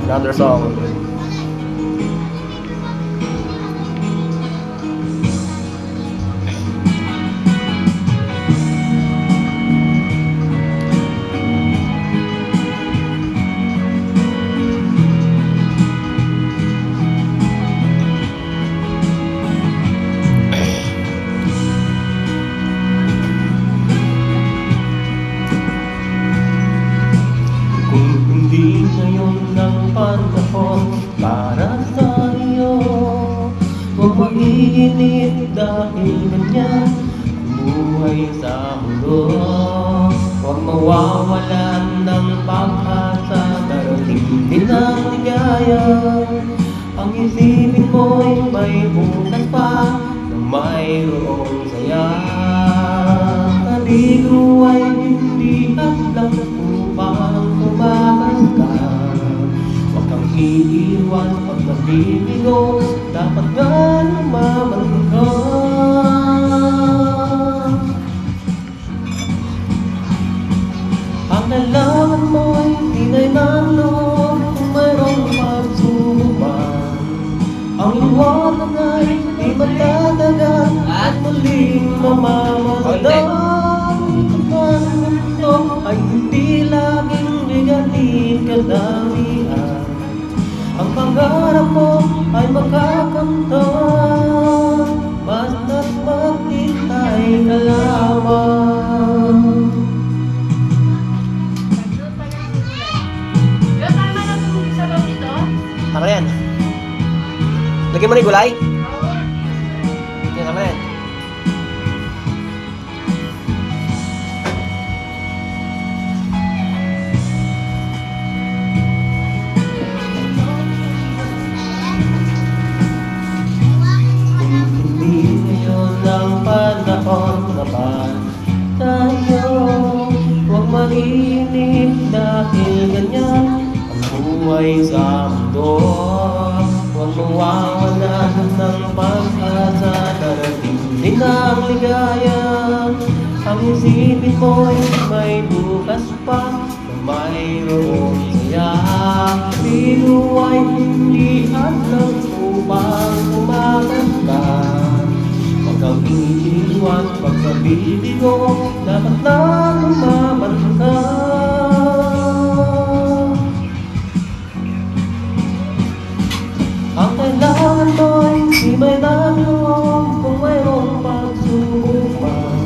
Another song. Hindi ngayon ng panahon para sa iyo. Huwag mag-iinip dahil ganyan ang buhay sa mundo. Huwag mawawalan ng pag-asa, darating din ang ligaya. Ang isipin mo'y may bukas pa na mayroong saya. Naligo ay hindi hadlang upang tumakas ka. Huwag kang iiwan pag nabibigo, dapat nga lumaban ka. Ang nalaman mo'y tinay ng loob kung mayroong pagsubok man. Ang iwanan ay di matatagal at muling mamamatay. Ay hindi laging bigatin kadamihan. Ang pangarap mo ay makakamtan, basta't maghintay ka lamang. Ano yan? Lagyan mo na yung gulay? Yan, ano yan? Hindi ngayon ang panahon naman tayo. Huwag mag-inip dahil ganyan ang buhay sa mundo. Huwag mawawalan ng pag-asa, darating din ang ligaya. Ang isipin mo'y may bukas pa na mayroong saya. Sino ay hindi hadlang upang tumakas ka. Huwag kang iiwan pag nabibigo, dapat na lumaban ka. Ang kailangan mo'y di may naloob kung mayroong pagsubok man.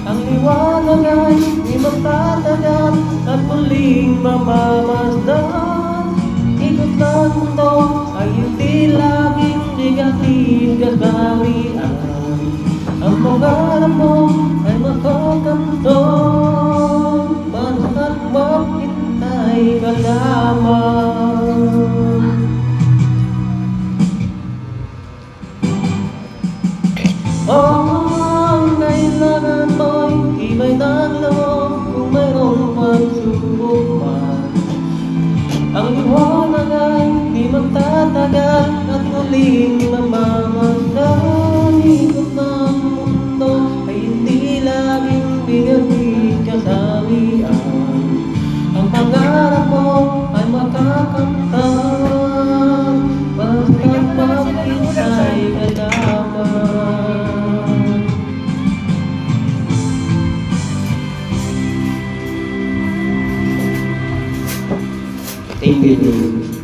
Ang liwanag ay di magtatagal at muling mamamasdan. Ikot ng mundo ay hindi laging bigatin kadamihan. Ang pangarap mo ay makakamtan, basta't maghintay ka lamang. Ang kailangan mo'y iba'y naloob kung mayroong pagsubok man. Ang liwanag ay di magtatagal at muling mamamasdan. Ikot ng mundo ay hindi laging bigatin kasalian. Ang pangarap mo ay makakamtan, basta't maghintay ka lamang. Thank you.